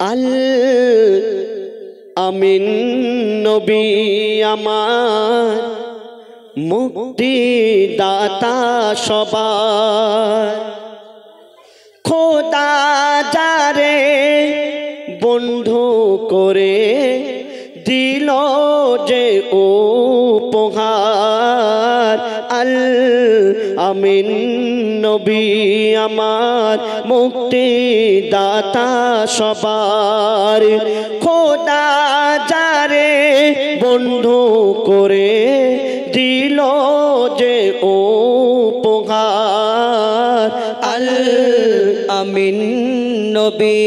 আল আমিন নবী আমার মুক্তি দাতা সবার খোদা যারে বন্ধু করে দিল যে উপহার আল আমিন নবী আমার মুক্তি দাতা সবার খোদা যারে বন্ধু করে দিল যে উপহার আল আমিন নবী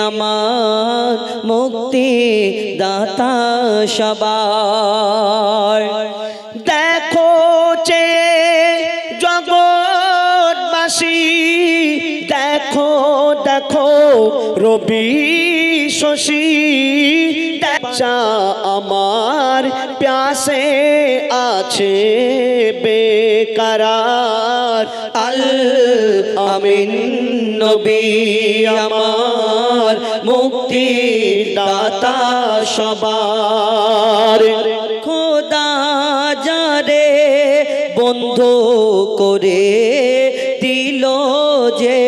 আমার মুক্তি দাতা সবার দেখো চে জগৎবাসী দেখো দেখো রবি শশী দেখা আমার প্যাসে আছে বেকরার আল আমিন নবী আমার মুক্তি দাতা সবার খোদা যারে বন্ধু করে দিল যে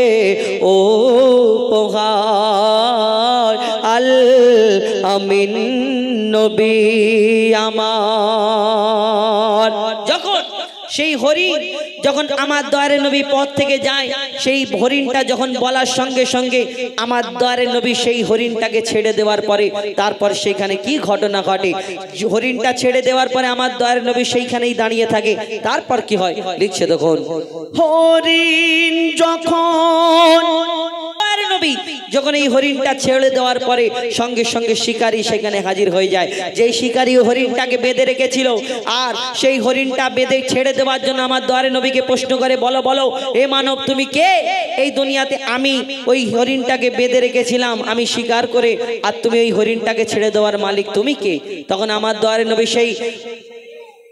উপহার আল আমিন নবী আমার যখন সেই হরিণ যখন আমার দয়ারে নবী পথ থেকে যায় সেই হরিণটা যখন বলার সঙ্গে সঙ্গে আমার দয়ারে নবী সেই হরিণটাকে ছেড়ে দেওয়ার পরে তারপর সেখানে কি ঘটনা ঘটে হরিণটা ছেড়ে দেওয়ার পরে আমার দয়ারে নবী সেইখানেই দাঁড়িয়ে থাকে তারপর কি হয় লিখছে দেখুন হরিণ যখন যখন এই হরিণটা ছেড়ে দেওয়ার পরে সঙ্গে সঙ্গে শিকারী সেখানে হাজির হয়ে যায় যেই শিকারী হরিণটাকে বেঁধে রেখেছিল আর সেই হরিণটা বেঁধে ছেড়ে দেওয়ার জন্য আমার দয়ারে নবীকে প্রশ্ন করে বলো বলো এ মানব তুমি কে এই দুনিয়াতে আমি ওই হরিণটাকে বেঁধে রেখেছিলাম আমি শিকার করে আর তুমি ওই হরিণটাকে ছেড়ে দেওয়ার মালিক তুমি কে তখন আমার দয়ারে নবী সেই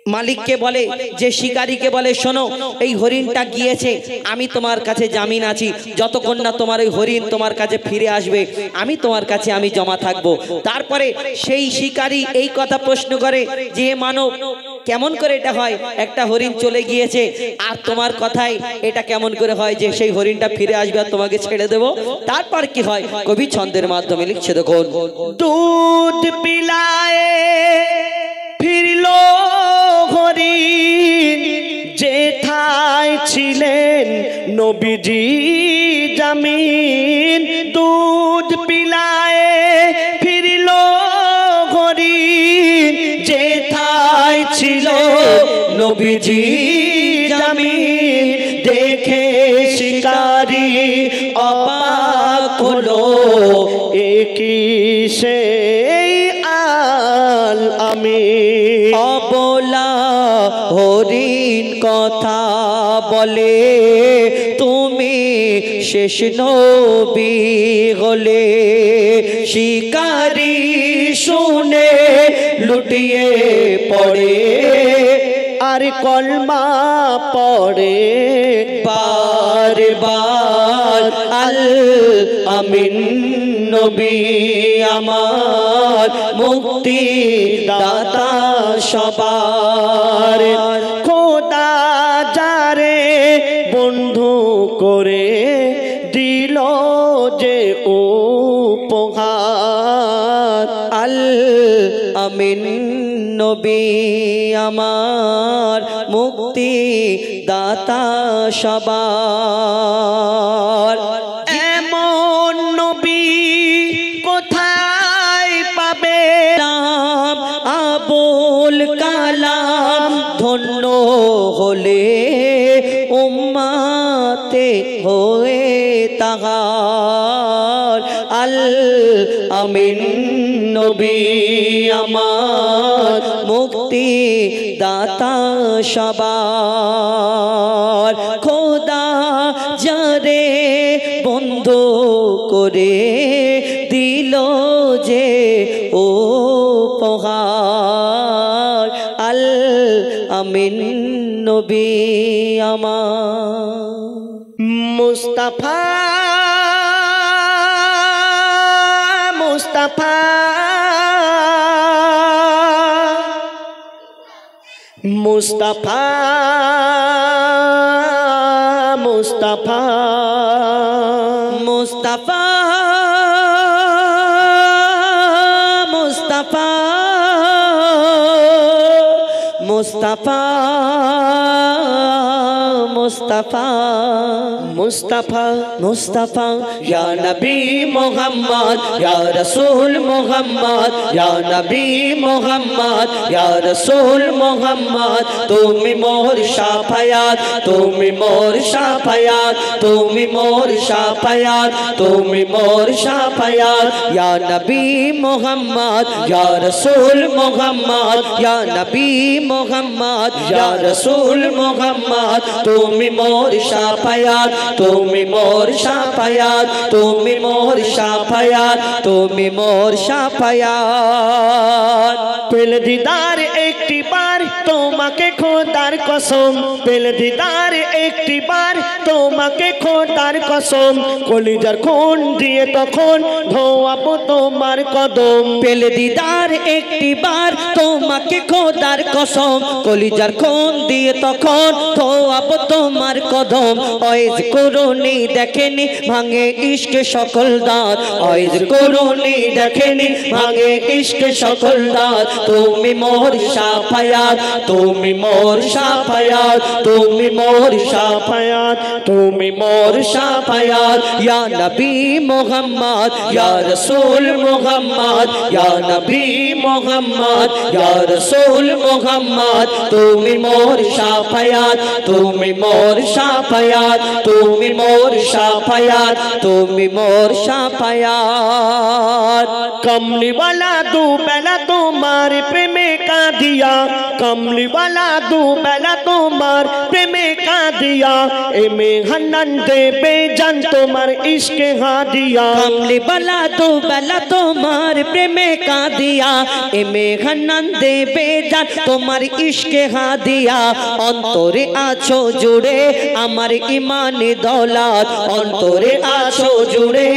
মালিককে বলে যে শিকারীকে বলে শোনো এই হরিণটা গিয়েছে আমি তোমার কাছে জামিন আছি যতক্ষণ না তোমার ওই হরিণ তোমার কাছে ফিরে আসবে আমি তোমার কাছে আমি জমা থাকবো তারপরে সেই শিকারী এই কথা প্রশ্ন করে যে মানব কেমন করে এটা হয় একটা হরিণ চলে গিয়েছে আর তোমার কথায় এটা কেমন করে হয় যে সেই হরিণটা ফিরে আসবে আর তোমাকে ছেড়ে দেব তারপর কি হয় কবি ছন্দের মাধ্যমে লিখছে দেখুন দুধ পিলায় ফিরলো হরিণ যেথায় ছিলেন নবীজি জামিন দুধ পিলায় ফিরল হরিণ যেথায় ছিল নবীজি জামিন দেখে শিকারী অবাক হলো একই সেই আল আমিন অবলা হরিণ কথা বলে তুমি শেষ নবী হলে শিকারী শুনে লুটিয়ে পড়ে আর কলমা পড়ে বার বার আল আমিন নবী আমার মুক্তি দাতা সবার খোদা যারে বন্ধু করে দিল যে উপহার আল আমিন নবী আমার মুক্তি দাতা সবার এমন নবী কোথায় পাবে আবুল কালাম ধন্য হলে উম্মতে হয়ে তাহার আল আমিন নবী আমার মুক্তি দাতা সবার খোদা যারে বন্ধু করে দিল যে উপহার আল আমিন নবী আমার মুস্তাফা মুস্তাফা মুস্তাফা মুস্তাফা মুস্তাফা মুস্তাফা মুস্তাফা মুস্তাফা মুস্তাফা মুস্তাফা ইয়া নবী মুহাম্মদ ইয়া রাসূল মুহাম্মদ ইয়া নবী মুহাম্মদ ইয়া রাসূল মুহাম্মদ তুমি মোর শাফায়াত তুমি মোর শাফায়াত তুমি মোর শাফায়াত তুমি মোর শাফায়াত ইয়া নবী মুহাম্মদ ইয়া রাসূল মুহাম্মদ ইয়া নবী মুহাম্মদ ইয়া রাসূল মুহাম্মদ তুমি মোর শাফায়াত তুমি মোর শাফায়াত তুমি মোর শাফায়াত তুমি মোর শাফায়াত পেল দিদার একটি বার তোমাকে খোদার কসম পেল দিদার একটি বার তোমাকে খোদার কসম কলিজার খুন দিয়ে তখন ধোয়াবো তোমার কদম পেল দিদার একটি বার তোমাকে খোদার কসম কলিজার খুন দিয়ে তখন ধোয়াবো তোমার কদম ওয়াইজ করুনি দেখেনি ভাঙে ইশকে সকল দাঁত ওয়াইজ করুনি দেখেনি ভাঙে ইশকে সকল দাঁত তুমি মোর শাফায়াত তুমি মোর শাফায়াত তুমি মোর শাফায়াত তুমি মোর শাফায়াত ইয়া নবী মুহাম্মদ ইয়া রাসূল মুহাম্মদ ইয়া নবী মুহাম্মদ ইয়া রাসূল মুহাম্মদ তুমি মোর শাফায়াত তুমি মোর শাফায়াত তুমি মোর শাফায়াত তুমি মোর শাফায়াত कमली वाला दू बेला तुम्हारे प्रेमे का दिया कमली वाला दू बेला तुम्हार प्रेमे का दिया एमे हन्नन दे बेजान तुम्हार इश्क हाँ दिया कमली वाला दू बेला तुम्हार प्रेमे का दिया एमे हन्नन दे बेजान तुम्हार इश्क हाँ दिया अंतरे आछो जुड़े আমার ইমানে দৌলত অন্তরে আছো জুড়ে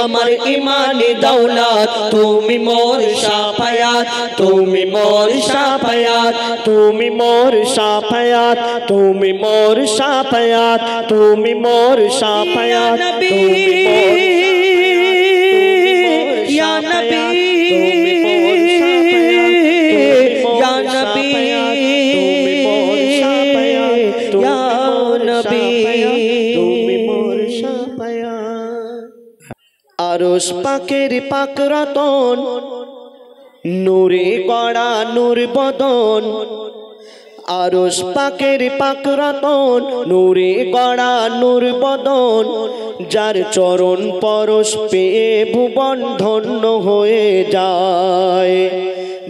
আমার ইমানে দৌলত তুমি মোর শাফায়াত তুমি মোর শাফায়াত তুমি মোর শাফায়াত তুমি মোর শাফায়াত তুমি মোর শাফায়াত তুমি মোর ইয়া নবী তুমি মোর শাফায়াত ইয়া নবী তুমি মোর শাফায়াত ইয়া নবী তুমি মোর শাফায়াত আরশ পাকের পাক রতন নূরে গড়া নূর বদন আরশ পাকের পাক রতন নূরে গড়া নূর বদন যার চরণ পরশ পেয়ে ভুবন ধন্য হয়ে যায়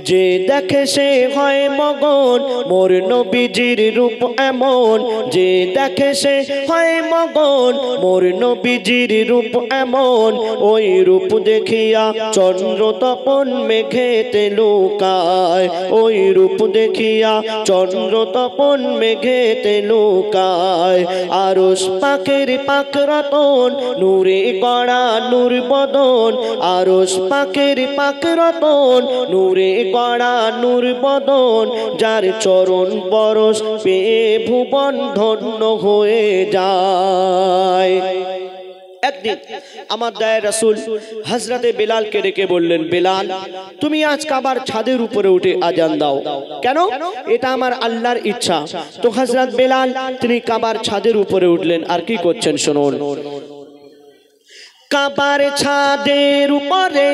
যে দেখে সে হয় মগন মোর নবীজির রূপ এমন যে দেখে সে হয় মগন মোর নবীজির রূপ এমন ওই রূপ দেখিয়া চন্দ্র তপন মেঘেতে লুকায় ওই রূপ দেখিয়া চন্দ্র তপন মেঘেতে লুকায় আরশ পাকের পাক রতন নূরে গড়া নূর বদন আরশ পাকের পাক রতন নূরে গড়া নূর বদন যার চরণ পরশ পেয়ে ভুবন ধন্য হয়ে যায় একদিন আমার দয়ার রাসূল হযরতে বেলালকে ডেকে বললেন বেলাল তুমি আজ কাবার ছাদের উপরে উঠে আজান দাও কেন এটা আমার আল্লাহর ইচ্ছা তো হযরত বেলাল তিনি কাবার ছাদের উপরে উঠলেন আর কি করছেন শুনুন কাবার ছাদের উপরে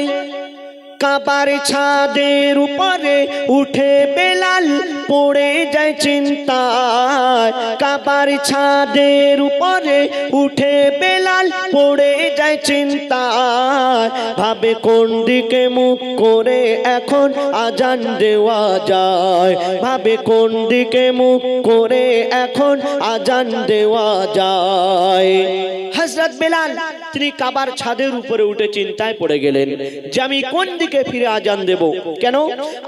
কাবার ছাদের উপরে উঠে বেলাল পড়ে যায় চিন্তায় কাবার ছাদের উপরে উঠে বেলাল পড়ে যায় চিন্তায় ভাবে কোন দিকে মুখ করে এখন আজান দেওয়া যায় ভাবে কোন দিকে মুখ করে এখন আজান দেওয়া যায় হযরত বেলাল তিনি কাবার ছাদের উপরে উঠে চিন্তায় পড়ে গেলেন যে আমি কোন দিকে ফিরে আজান দেব কেন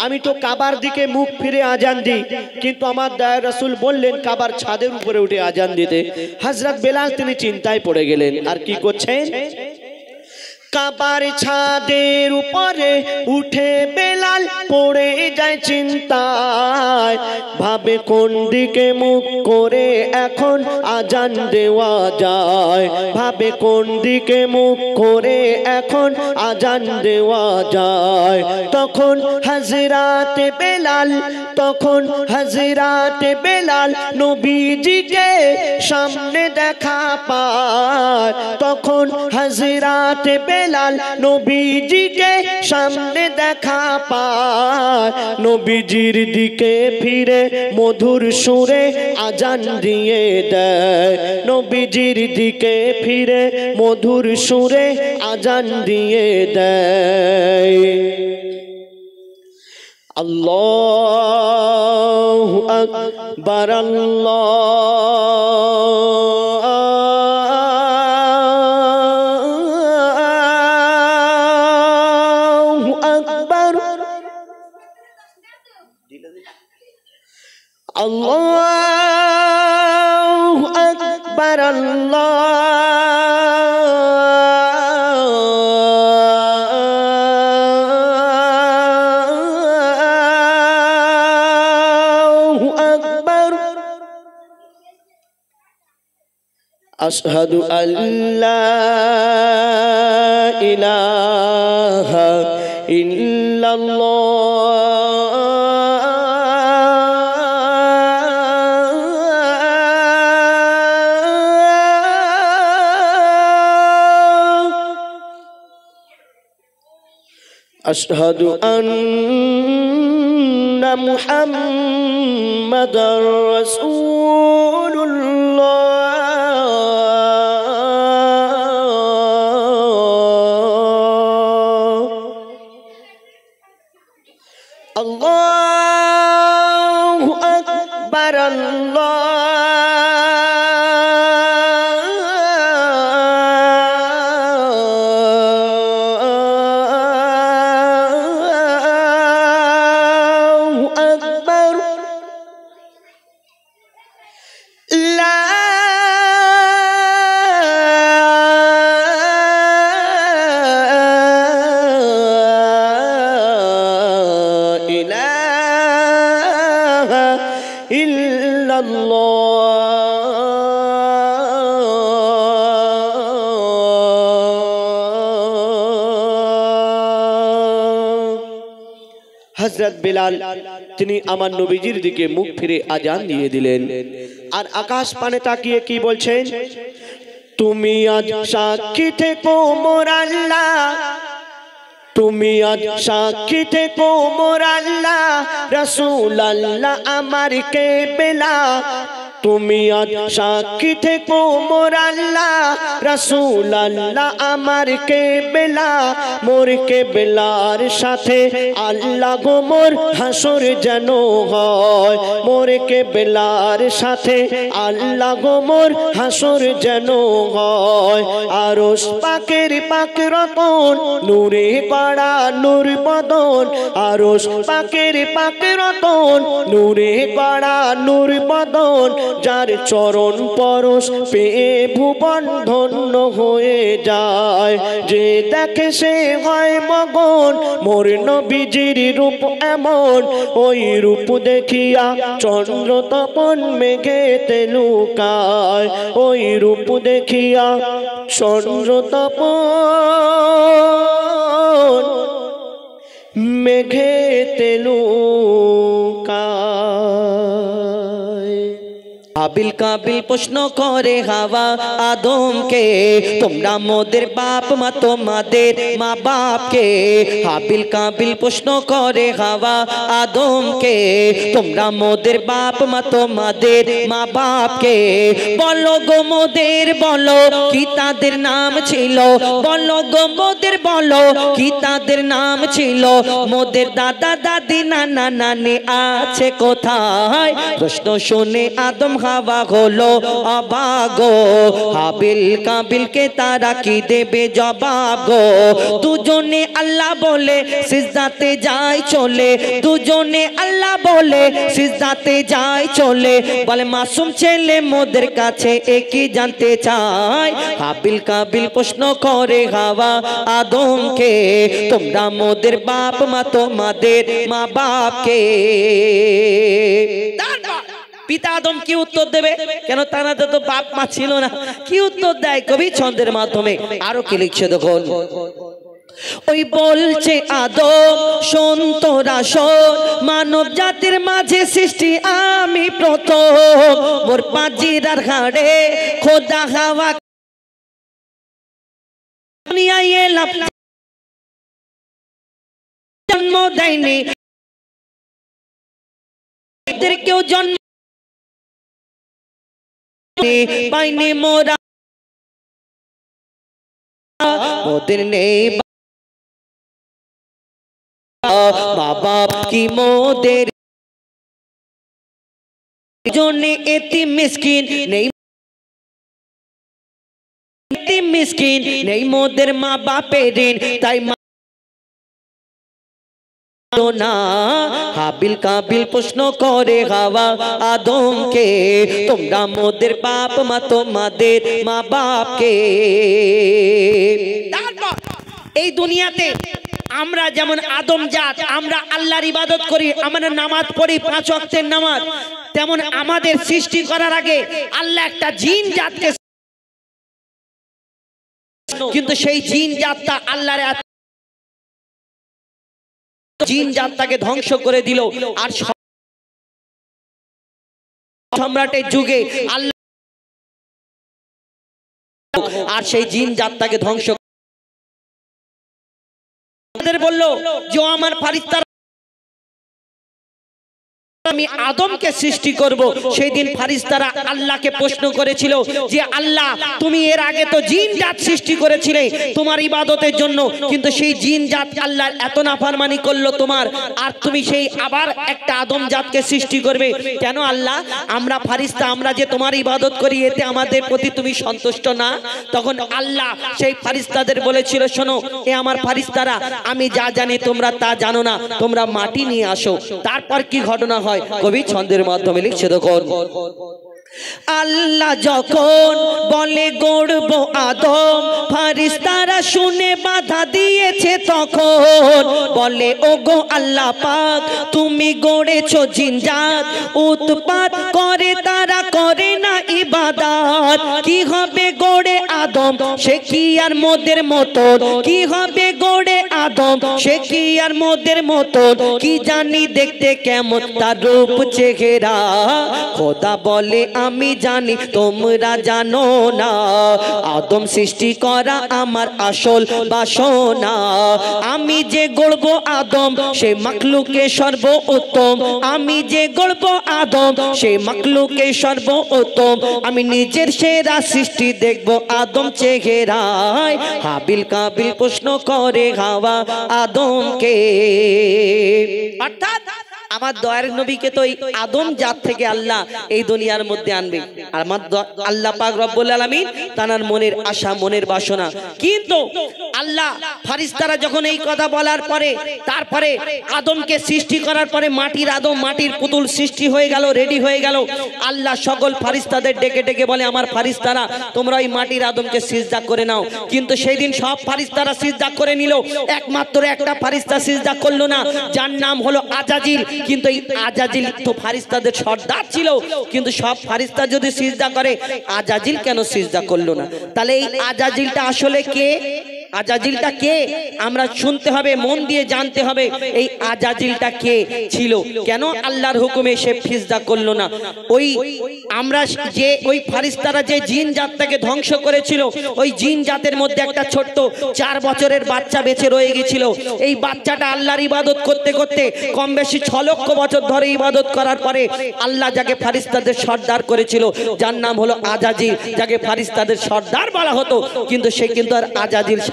আমি তো কাবার দিকে মুখ ফিরে আজান দিই কিন্তু আমার দয়ার রাসূল বললেন কাবার ছাদের উপরে উঠে আজান দিতে হযরত বেলাল তিনি চিন্তায় পড়ে গেলেন আর কি করছেন কাবার ছাদের উপরে উঠে বেলাল পড়ে যায় চিন্তায় ভাবে কোন দিকে মুখ করে এখন আজান দেওয়া যায় ভাবে কোন দিকে মুখ করে এখন আজান দেওয়া যায় তখন হযরতে বেলাল নবীজিকে সামনে দেখা পায় তখন হযরতে বেলাল নবীজিকে সামনে দেখা পায় নবীজির দিকে ফিরে মধুর সুরে আজান দিয়ে দেয় নবীজির দিকে ফিরে মধুর সুরে আজান দিয়ে দেয় আল্লাহু আকবার আল্লাহু আকবার আল্লাহু আকবার আল্লাহু আকবার আশহাদু আল্লা ইলাহা ইল্লাল্লাহ আশহাদু আন্না মুহাম্মাদার রাসূলুল্লাহ আল্লাহু আকবার আল্লাহু আকবার লা ইলাহা ইল্লাল্লাহ হযরত বিলাল তিনি আমার নবীজির দিকে মুখ ফিরে আজান দিয়ে দিলেন আর আকাশ পানে তাকিয়ে কি বলছেন তুমি আজ সাক্ষী থেকো মোর আল্লাহ তুমি আজ সাক্ষী থেকো মোর আল্লাহ রাসূল আল্লাহ আমার কেবলা তুমি আজ সাক্ষী থেকো মোর আল্লাহ রাসূল আল্লাহ আমার কেবলা মোর কেবলার সাথে আল্লাহ গো মোর হাসর যেন হয় মোর কেবলার সাথে আল্লাহ গো মোর হাসর যেন হয় আরশ পাকের পাক রতন নূরে গড়া নূর বদন আরশ পাকের পাক রতন নূরে গড়া নূর বদন যার চরণ পরশ পেয়ে ভুবন ধন্য হয়ে যায় যে দেখে সে হয় মগন মোর নবীজির রূপ এমন ওই রূপ দেখিয়া চন্দ্র তপন মেঘেতে লুকায় ওই রূপ দেখিয়া চন্দ্র তপন মেঘেতে লুকায় হাবিল কাবিল প্রশ্ন করে হাওয়া আদমকে তোমরা মোদের বাপ মা তোমাদের মা বাপকে হাবিল কাবিল প্রশ্ন করে হাওয়া আদমকে তোমরা মোদের বাপ মা তোমাদের মা বাপকে বলো গো মোদের বলো কি তাদের নাম ছিল বলো গো মোদের বলো কি তাদের নাম ছিল মোদের দাদা দাদি নানা নানি আছে কোথায় প্রশ্ন শুনে আদম হাওয়া হলো অবাক গো হাবিল কাবিলকে তারা কি দেবে জবাব গো দুজনে আল্লাহ বলে সিজদাতে যায় চলে দুজনে আল্লাহ বলে সিজদাতে যায় চলে বলে মাসুম ছেলে মোদের কাছে একই জানতে চায় হাবিল কাবিল প্রশ্ন করে হাওয়া আদমকে তোমরা মোদের বাপ মা তোমাদের মা বাপকে পিতা আদম কি উত্তর দেবে কেন তারা তো বাপ মা ছিল না কি উত্তর দেয় কবি ছন্দের মাধ্যমে আরো কি লিখছে দেখুন ওই বলছে আদম শোন তোরা শোন মানব জাতির মাঝে সৃষ্টি আমি প্রথম মোর পাজিরার ঘাড়ে খোদা হাওয়া দুনিয়ায় এলাম জন্ম দেয়নি কেউ জন্ম পাইনি মোরা ওদের নেই বাবা কি মোদের জন্যে এতিম মিসকিন নেই এতিম মিসকিন নেই মোদের মা বাপের ঋণ তাই না হাবিল কাবিল প্রশ্ন করে হাওয়া আদমকে তোমরা মোদের বাপ মা তোমাদের মা বাপকে এই দুনিয়াতে আমরা যেমন আদম জাত আমরা আল্লাহর ইবাদত করি আমরা নামাজ পড়ি 5 ওয়াক্তের নামাজ তেমন আমাদের সৃষ্টি করার আগে আল্লাহ একটা জিন জাতকে কিন্তু সেই জিন জাতটা আল্লাহর জিন জাতটাকে ধ্বংস করে দিল আর সম্রাটের যুগে আল্লাহ আর সেই জিন জাতটাকে ধ্বংস বললো যে আমার ফারিস্তারা আমি আদমকে সৃষ্টি করব সেই দিন ফারিস্তারা আল্লাহকে প্রশ্ন করেছিল যে আল্লাহ তুমি এর আগে তো জিন জাত সৃষ্টি করেছিলে তোমার ইবাদতের জন্য কিন্তু সেই জিন জাত আল্লাহর এত নাফরমানি করলো তোমার আর তুমি সেই আবার একটা আদম জাতকে সৃষ্টি করবে কেন আল্লাহ আমরা ফারিস্তা আমরা যে তোমার ইবাদত করি এতে আমাদের প্রতি তুমি সন্তুষ্ট না তখন আল্লাহ সেই ফারিস্তাদের বলেছিল শোনো এ আমার ফারিস্তারা আমি যা জানি তোমরা তা জানো না তোমরা মাটি নিয়ে আসো তারপর কি ঘটনা হয় কবি ছন্দের মাধ্যমে লিখছে দেখুন আল্লাহ যখন বলে গড়ব আদম ফারিস্তারা শুনে বাধা দিয়েছে তখন বলে ওগো আল্লাহ পাক তুমি গড়েছো জিনজাত উৎপাত করে তারা করে না ইবাদত কি হবে গড়ে আদম সে কি আর মোদের মতো কি হবে গড়ে আদম সে কি আর মোদের মতো কি জানি দেখতে কেমন তার রূপ চেহারা খোদা বলে আমি জানি তোমরা জানো না আদম সৃষ্টি করা আমার আসল বাসনা আমি যে গড়ব আদম সে মাখলুকে সর্বোত্তম আমি যে গড়ব আদম সে মাখলুকে সর্বোত্তম আমি নিজের সেরা সৃষ্টি দেখব আদম চেহারায় হাবিল কাবিল প্রশ্ন করে হাওয়া আদমকে অর্থাৎ আমার দয়ার নবীকে তো এই আদম জাত থেকে আল্লাহ এই দুনিয়ার মধ্যে আনবে আর আমার আল্লাহ পাক রব্বুল আলামিন তার মনের আশা মনের বাসনা কিন্তু আল্লাহ ফারিস্তারা যখন এই কথা বলার পরে তারপরে আদমকে সৃষ্টি করার পরে মাটির আদম মাটির পুতুল সৃষ্টি হয়ে গেল রেডি হয়ে গেল আল্লাহ সকল ফারিস্তাদের ডেকে ডেকে বলে আমার ফারিস্তারা তোমরা ওই মাটির আদমকে সিজদা করে নাও কিন্তু সেই দিন সব ফারিস্তারা সিজদা করে নিল একমাত্র একটা ফারিস্তা সিজদা করলো না যার নাম হলো আজাজিল কিন্তু এই আজাজিল তো ফারিস্তাদের সর্দার ছিল কিন্তু সব ফারিস্তা যদি সিজদা করে আজাজিল কেন সিজদা করলো না তাহলে এই আজাজিলটা আসলে কে আজাজিলটা কে আমরা শুনতে হবে মন দিয়ে জানতে হবে এই আজাজিলটা কে ছিল কেন আল্লাহর হুকুমে সে সিজদা করলো না ওই আমরা যে ওই ফারিস্তারা যে জিন জাতটাকে ধ্বংস করেছিল ওই জিন জাতের মধ্যে একটা ছোট্ট 4 বছরের বাচ্চা বেঁচে রয়ে গিয়েছিল এই বাচ্চাটা আল্লাহর ইবাদত করতে করতে কম বেশি 6 লক্ষ বছর ধরে ইবাদত করার পরে আল্লাহ যাকে ফারিস্তাদের সর্দার করেছিল যার নাম হলো আজাজিল যাকে ফারিস্তাদের সর্দার বলা হতো কিন্তু সে কিন্তু আর আজাজিল